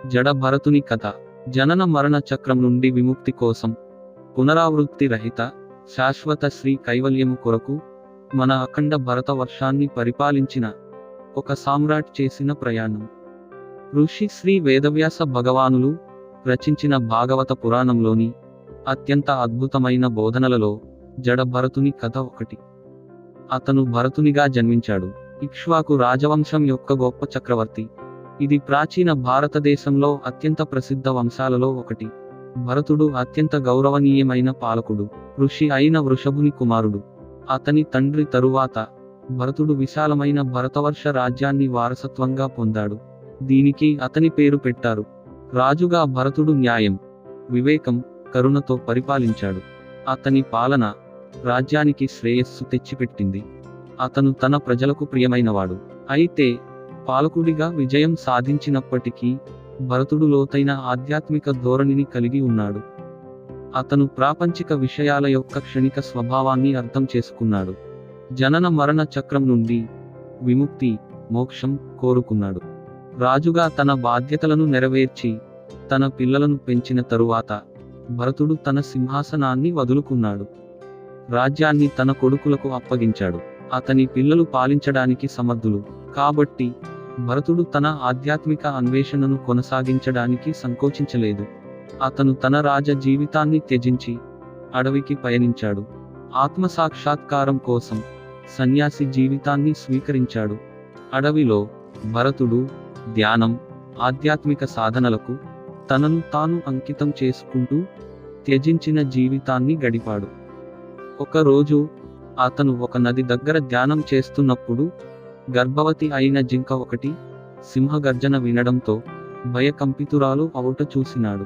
జడ భరతుని కథ. జనన మరణ చక్రం నుండి విముక్తి కోసం, పునరావృత్తి రహిత శాశ్వత శ్రీ కైవల్యము కొరకు మన అఖండ భరత వర్షాన్ని పరిపాలించిన ఒక సామ్రాట్ చేసిన ప్రయాణం. ఋషి శ్రీ వేదవ్యాస భగవానులు రచించిన భాగవత పురాణంలోని అత్యంత అద్భుతమైన బోధనలలో జడ భరతుని కథ ఒకటి. అతను భరతునిగా జన్మించాడు. ఇక్ష్వాకు రాజవంశం యొక్క గొప్ప చక్రవర్తి. ఇది ప్రాచీన భారతదేశంలో అత్యంత ప్రసిద్ధ వంశాలలో ఒకటి. భరతుడు అత్యంత గౌరవనీయమైన పాలకుడు, ఋషి అయిన వృషభుని కుమారుడు. అతని తండ్రి తరువాత భరతుడు విశాలమైన భరతవర్ష రాజ్యాన్ని వారసత్వంగా పొందాడు. దీనికి అతని పేరు పెట్టారు. రాజుగా భరతుడు న్యాయం, వివేకం, కరుణతో పరిపాలించాడు. అతని పాలన రాజ్యానికి శ్రేయస్సు తెచ్చిపెట్టింది. అతను తన ప్రజలకు ప్రియమైనవాడు. అయితే పాలకుడిగా విజయం సాధించినప్పటికీ భరతుడు లోతైన ఆధ్యాత్మిక ధోరణిని కలిగి ఉన్నాడు. అతను ప్రాపంచిక విషయాల యొక్క క్షణిక స్వభావాన్ని అర్థం చేసుకున్నాడు. జనన మరణ చక్రం నుండి విముక్తి, మోక్షం కోరుకున్నాడు. రాజుగా తన బాధ్యతలను నెరవేర్చి తన పిల్లలను పెంచిన తరువాత భరతుడు తన సింహాసనాన్ని వదులుకున్నాడు. రాజ్యాన్ని తన కొడుకులకు అప్పగించాడు. అతని పిల్లలు పాలించడానికి సమర్థులు కాబట్టి భరతుడు తన ఆధ్యాత్మిక అన్వేషణను కొనసాగించడానికి సంకోచించలేదు. అతను తన రాజ జీవితాన్ని త్యజించి అడవికి పయనించాడు. ఆత్మసాక్షాత్కారం కోసం సన్యాసి జీవితాన్ని స్వీకరించాడు. అడవిలో భరతుడు ధ్యానం, ఆధ్యాత్మిక సాధనలకు తనను తాను అంకితం చేసుకుంటూ త్యజించిన జీవితాన్ని గడిపాడు. ఒకరోజు అతను ఒక నది దగ్గర ధ్యానం చేస్తున్నప్పుడు గర్భవతి అయిన జింక ఒకటి సింహగర్జన వినడంతో భయకంపితురాలు అవుట చూసినాడు.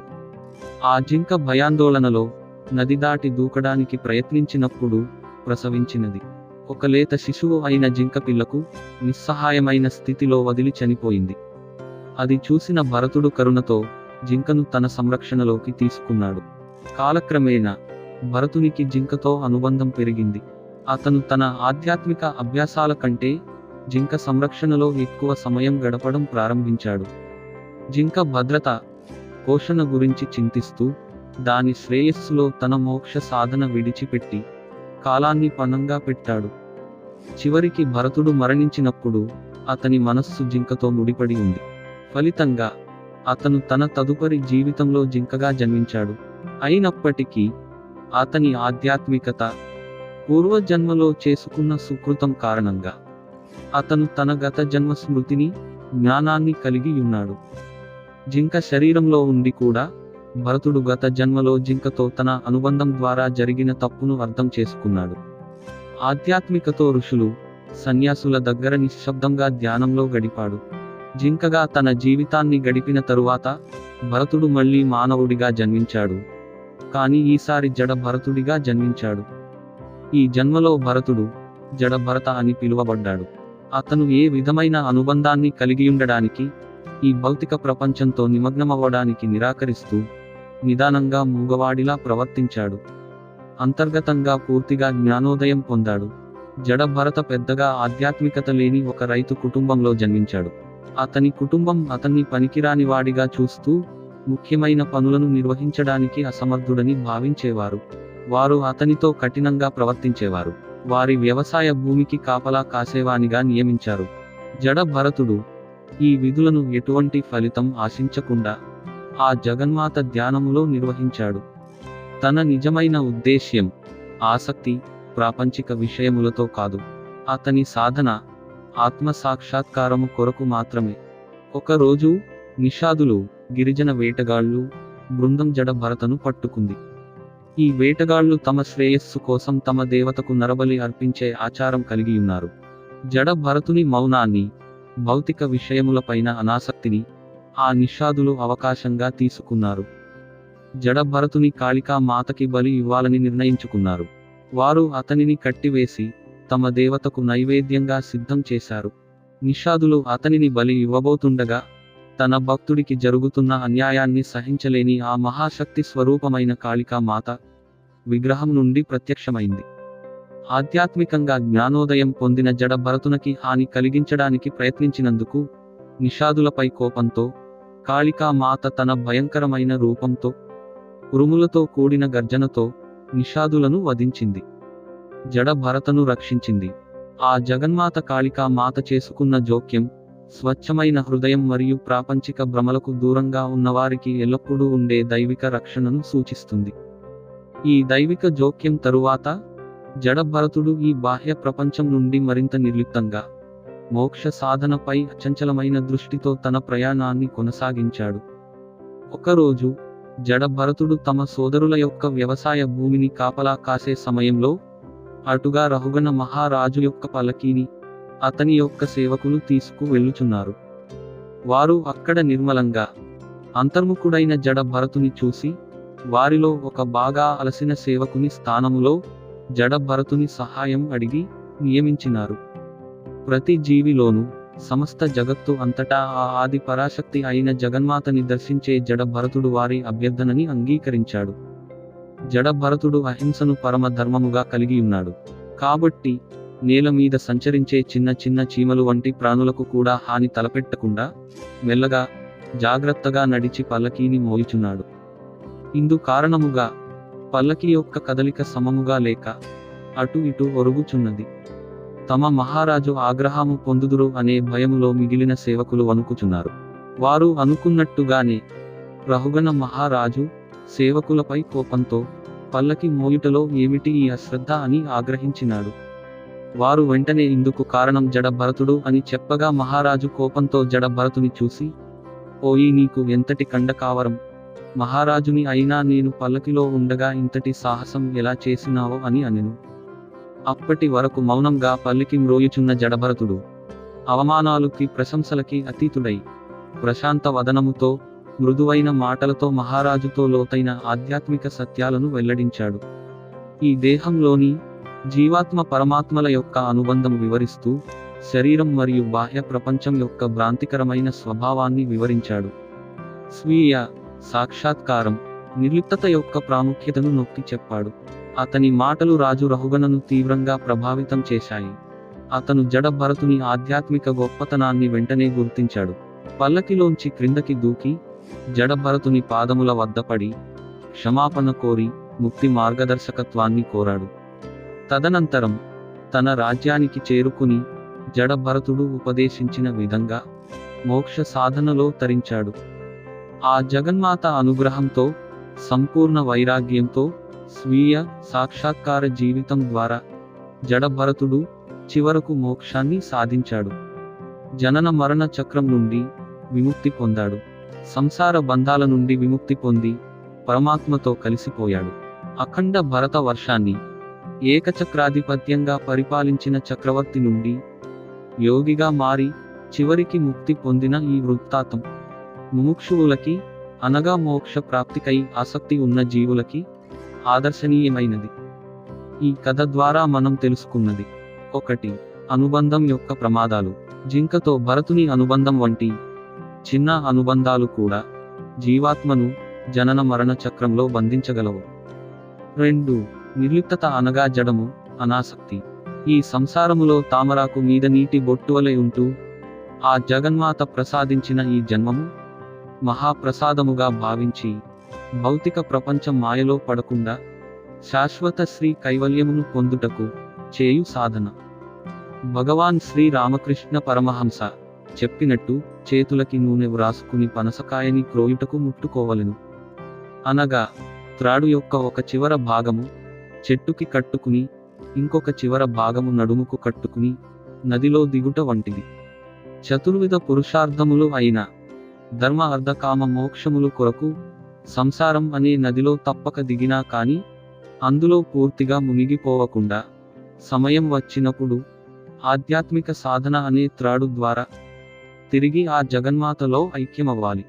ఆ జింక భయాందోళనలో నది దాటి దూకడానికి ప్రయత్నించినప్పుడు ప్రసవించినది. ఒక లేత శిశువు అయిన జింక పిల్లకు నిస్సహాయమైన స్థితిలో వదిలి చనిపోయింది. అది చూసిన భరతుడు కరుణతో జింకను తన సంరక్షణలోకి తీసుకున్నాడు. కాలక్రమేణా భరతునికి జింకతో అనుబంధం పెరిగింది. అతను తన ఆధ్యాత్మిక అభ్యాసాల కంటే జింక సంరక్షణలో ఎక్కువ సమయం గడపడం ప్రారంభించాడు. జింక భద్రత, పోషణ గురించి చింతిస్తూ దాని శ్రేయస్సులో తన మోక్ష సాధన విడిచిపెట్టి కాలాన్ని పణంగా పెట్టాడు. చివరికి భరతుడు మరణించినప్పుడు అతని మనస్సు జింకతో ముడిపడి ఉంది. ఫలితంగా అతను తన తదుపరి జీవితంలో జింకగా జన్మించాడు. అయినప్పటికీ అతని ఆధ్యాత్మికత, పూర్వజన్మలో చేసుకున్న సుకృతం కారణంగా అతను తన గత జన్మ స్మృతిని, జ్ఞానాన్ని కలిగి ఉన్నాడు. జింక శరీరంలో ఉండి కూడా భరతుడు గత జన్మలో జింకతో తన అనుబంధం ద్వారా జరిగిన తప్పును అర్థం చేసుకున్నాడు. ఆధ్యాత్మికతో ఋషులు, సన్యాసుల దగ్గర నిశ్శబ్దంగా ధ్యానంలో గడిపాడు. జింకగా తన జీవితాన్ని గడిపిన తరువాత భరతుడు మళ్ళీ మానవుడిగా జన్మించాడు. కానీ ఈసారి జడ భరతుడిగా జన్మించాడు. ఈ జన్మలో భరతుడు జడ భరత అని పిలువబడ్డాడు. అతను ఏ విధమైన అనుబంధాన్ని కలిగియుండడానికి, ఈ భౌతిక ప్రపంచంతో నిమగ్నమవ్వడానికి నిరాకరిస్తూ నిదానంగా మూగవాడిలా ప్రవర్తించాడు. అంతర్గతంగా పూర్తిగా జ్ఞానోదయం పొందాడు. జడ భరత పెద్దగా ఆధ్యాత్మికత లేని ఒక రైతు కుటుంబంలో జన్మించాడు. అతని కుటుంబం అతన్ని పనికిరానివాడిగా చూస్తూ ముఖ్యమైన పనులను నిర్వహించడానికి అసమర్థుడని భావించేవారు. వారు అతనితో కఠినంగా ప్రవర్తించేవారు. వారి వ్యవసాయ భూమికి కాపలా కాసేవానిగా నియమించారు. జడ భరతుడు ఈ విధులను ఎటువంటి ఫలితం ఆశించకుండా ఆ జగన్మాత ధ్యానములో నిర్వహించాడు. తన నిజమైన ఉద్దేశ్యం, ఆసక్తి ప్రాపంచిక విషయములతో కాదు. అతని సాధన ఆత్మ సాక్షాత్కారము కొరకు మాత్రమే. ఒకరోజు నిషాదులు, గిరిజన వేటగాళ్ళు బృందం జడ భరతను పట్టుకుంది. ఈ వేటగాళ్ళు తమ శ్రేయస్సు కోసం తమ దేవతకు నరబలి అర్పించే ఆచారం కలిగియున్నారు. జడ భరతుని మౌనాన్ని, భౌతిక విషయములపైన అనాసక్తిని ఆ నిషాదులు అవకాశంగా తీసుకున్నారు. జడ భరతుని కాళికా మాతకి బలి ఇవ్వాలని నిర్ణయించుకున్నారు. వారు అతనిని కట్టివేసి తమ దేవతకు నైవేద్యంగా సిద్ధం చేశారు. నిషాదులు అతనిని బలి ఇవ్వబోతుండగా తన భక్తుడికి జరుగుతున్న అన్యాయాన్ని సహించలేని ఆ మహాశక్తి స్వరూపమైన కాళికా మాత విగ్రహం నుండి ప్రత్యక్షమైంది. ఆధ్యాత్మికంగా జ్ఞానోదయం పొందిన జడ భరతునికి హాని కలిగించడానికి ప్రయత్నించినందుకు నిషాదులపై కోపంతో కాళికా మాత తన భయంకరమైన రూపంతో, ఉరుములతో కూడిన గర్జనతో నిషాదులను వధించింది. జడ భరతను రక్షించింది. ఆ జగన్మాత కాళికా మాత చేసుకున్న జోక్యం, స్వచ్ఛమైన హృదయం మరియు ప్రాపంచిక భ్రమలకు దూరంగా ఉన్నవారికి ఎల్లప్పుడూ ఉండే దైవిక రక్షణను సూచిస్తుంది. ఈ దైవిక జోక్యం తరువాత జడ భరతుడు ఈ బాహ్య ప్రపంచం నుండి మరింత నిర్లిప్తంగా, మోక్ష సాధనపై అచంచలమైన దృష్టితో తన ప్రయాణాన్ని కొనసాగించాడు. ఒకరోజు జడ భరతుడు తమ సోదరుల యొక్క వ్యవసాయ భూమిని కాపలా కాసే సమయంలో అటుగా రహుగణ మహారాజు యొక్క పల్లకీని అతని యొక్క సేవకులు తీసుకు వెళ్ళుచున్నారు. వారు అక్కడ నిర్మలంగా అంతర్ముఖుడైన జడ భరతుని చూసి వారిలో ఒక బాగా అలసిన సేవకుని స్థానములో జడ భరతుని సహాయం అడిగి నియమించినారు. ప్రతి జీవిలోనూ సమస్త జగత్తు అంతటా ఆ ఆది పరాశక్తి అయిన జగన్మాతని దర్శించే జడ భరతుడు వారి అభ్యర్థనని అంగీకరించాడు. జడ భరతుడు అహింసను పరమ ధర్మముగా కలిగి ఉన్నాడు. కాబట్టి నేల మీద సంచరించే చిన్న చిన్న చీమలు వంటి ప్రాణులకు కూడా హాని తలపెట్టకుండా మెల్లగా జాగ్రత్తగా నడిచి పల్లకీని మోయుచున్నాడు. ఇందు కారణముగా పల్లకి యొక్క కదలిక సమముగా లేక అటు ఇటు ఒరుగుచున్నది. తమ మహారాజు ఆగ్రహము పొందుదురు అనే భయములో మిగిలిన సేవకులు వణుకుచున్నారు. వారు అనుకున్నట్టుగానే రహుగణ మహారాజు సేవకులపై కోపంతో పల్లకి మోయుటలో ఏమిటి ఈ అశ్రద్ధ అని ఆగ్రహించినాడు. వారు వెంటనే ఇందుకు కారణం జడ భరతుడు అని చెప్పగా మహారాజు కోపంతో జడ భరతుని చూసి, ఓయి నీకు ఎంతటి కండకావరం, మహారాజుని అయినా నేను పల్లకిలో ఉండగా ఇంతటి సాహసం ఎలా చేసినావో అని అనెను. అప్పటి వరకు మౌనంగా పల్లికి మ్రోయుచున్న జడభరతుడు అవమానాలకి ప్రశంసలకి అతీతుడై ప్రశాంత వదనముతో మృదువైన మాటలతో మహారాజుతో లోతైన ఆధ్యాత్మిక సత్యాలను వెల్లడించాడు. ఈ దేహంలోని జీవాత్మ పరమాత్మల యొక్క అనుబంధం వివరిస్తూ శరీరం మరియు బాహ్య ప్రపంచం యొక్క భ్రాంతికరమైన స్వభావాన్ని వివరించాడు. స్వీయ సాక్షాత్కారం, నిర్లిప్తత యొక్క ప్రాముఖ్యతను నొక్కి చెప్పాడు. అతని మాటలు రాజు రహుగణను తీవ్రంగా ప్రభావితం చేశాయి. అతను జడ భరతుని ఆధ్యాత్మిక గొప్పతనాన్ని వెంటనే గుర్తించాడు. పల్లకిలోంచి క్రిందకి దూకి జడ భరతుని పాదముల వద్ద పడి క్షమాపణ కోరి ముక్తి మార్గదర్శకత్వాన్ని కోరాడు. తదనంతరం తన రాజ్యానికి చేరుకుని జడ భరతుడు ఉపదేశించిన విధంగా మోక్ష సాధనలో తరించాడు. ఆ జగన్మాత అనుగ్రహంతో సంపూర్ణ వైరాగ్యంతో స్వీయ సాక్షాత్కార జీవితం ద్వారా జడ భరతుడు చివరకు మోక్షాన్ని సాధించాడు. జనన మరణ చక్రం నుండి విముక్తి పొందాడు. సంసార బంధాల నుండి విముక్తి పొంది పరమాత్మతో కలిసిపోయాడు. అఖండ భరత వర్షాన్ని ఏకచక్రాధిపత్యంగా పరిపాలించిన చక్రవర్తి నుండి యోగిగా మారి చివరికి ముక్తి పొందిన ఈ వృత్తాంతం ముముక్షువులకి, అనగా మోక్ష ప్రాప్తికై ఆసక్తి ఉన్న జీవులకి ఆదర్శనీయమైనది. ఈ కథ ద్వారా మనం తెలుసుకున్నది: 1. అనుబంధం యొక్క ప్రమాదాలు. జింకతో భరతుని అనుబంధం వంటి చిన్న అనుబంధాలు కూడా జీవాత్మను జనన మరణ చక్రంలో బంధించగలవు. 2. నిర్లిప్తత అనగా జడము, అనాసక్తి. ఈ సంసారములో తామరాకు మీద నీటి బొట్టువలె ఉంటూ ఆ జగన్మాత ప్రసాదించిన ఈ జన్మము మహాప్రసాదముగా భావించి భౌతిక ప్రపంచం మాయలో పడకుండా శాశ్వత శ్రీ కైవల్యమును పొందుటకు చేయు సాధన. భగవాన్ శ్రీ రామకృష్ణ పరమహంస చెప్పినట్టు చేతులకి నూనె వ్రాసుకుని పనసకాయని క్రోయుటకు ముట్టుకోవలెను. అనగా త్రాడు యొక్క ఒక చివర భాగము చెట్టుకి కట్టుకుని ఇంకొక చివర భాగము నడుముకు కట్టుకుని నదిలో దిగుట వంటిది. చతుర్విధ పురుషార్థములు అయిన ధర్మ అర్థ కామ మోక్షములు కొరకు సంసారం అనే నదిలో తప్పక దిగినా కాని అందులో పూర్తిగా మునిగిపోవకుండా సమయం వచ్చినప్పుడు ఆధ్యాత్మిక సాధన అనే త్రాడు ద్వారా తిరిగి ఆ జగన్మాతలో ఐక్యమవ్వాలి.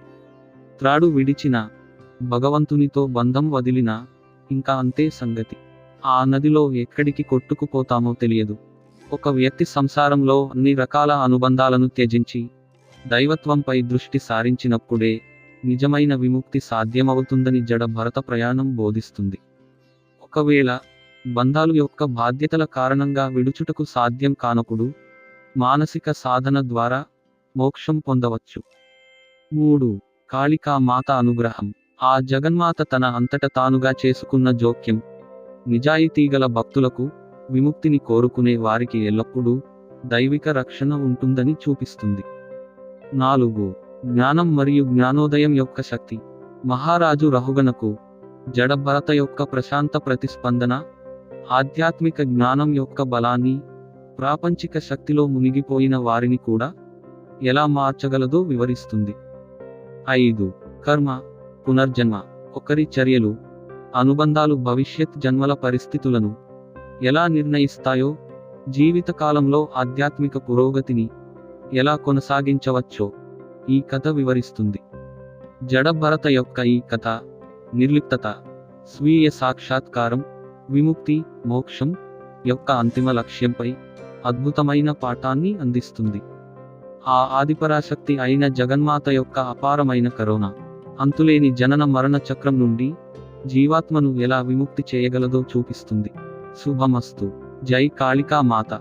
త్రాడు విడిచిన భగవంతునితో బంధం వదిలినా ఇంకా అంతే సంగతి. ఆ నదిలో ఎక్కడికి కొట్టుకుపోతామో తెలియదు. ఒక వ్యక్తి సంసారంలో అన్ని రకాల అనుబంధాలను త్యజించి దైవత్వంపై దృష్టి సారించినప్పుడే నిజమైన విముక్తి సాధ్యమవుతుందని జడ భరత ప్రయాణం బోధిస్తుంది. ఒకవేళ బంధాలు యొక్క బాధ్యతల కారణంగా విడుచుటకు సాధ్యం కానప్పుడు మానసిక సాధన ద్వారా మోక్షం పొందవచ్చు. 3. కాళికా మాత అనుగ్రహం. ఆ జగన్మాత తన అంతట తానుగా చేసుకున్న జోక్యం నిజాయితీగల భక్తులకు, విముక్తిని కోరుకునే వారికి ఎల్లప్పుడూ దైవిక రక్షణ ఉంటుందని చూపిస్తుంది. 4. జ్ఞానం మరియు జ్ఞానోదయం యొక్క శక్తి. మహారాజు రహుగణకు జడభరత యొక్క ప్రశాంత ప్రతిస్పందన ఆధ్యాత్మిక జ్ఞానం యొక్క బలాన్ని, ప్రాపంచిక శక్తిలో మునిగిపోయిన వారిని కూడా ఎలా మార్చగలదో వివరిస్తుంది. 5. కర్మ, పునర్జన్మ. ఒకరి చర్యలు, అనుబంధాలు భవిష్యత్ జన్మల పరిస్థితులను ఎలా నిర్ణయిస్తాయో, జీవితకాలంలో ఆధ్యాత్మిక పురోగతిని ఎలా కొనసాగించవచ్చో ఈ కథ వివరిస్తుంది. జడభరత యొక్క ఈ కథ నిర్లిప్తత, స్వీయ సాక్షాత్కారం, విముక్తి, మోక్షం యొక్క అంతిమ లక్ష్యంపై అద్భుతమైన పాఠాన్ని అందిస్తుంది. ఆ ఆదిపరాశక్తి అయిన జగన్మాత యొక్క అపారమైన కరుణ, అంతులేని జనన మరణ చక్రం నుండి జీవాత్మను ఎలా విముక్తి చేయగలదో చూపిస్తుంది. శుభమస్తు. జై కాళికా మాత.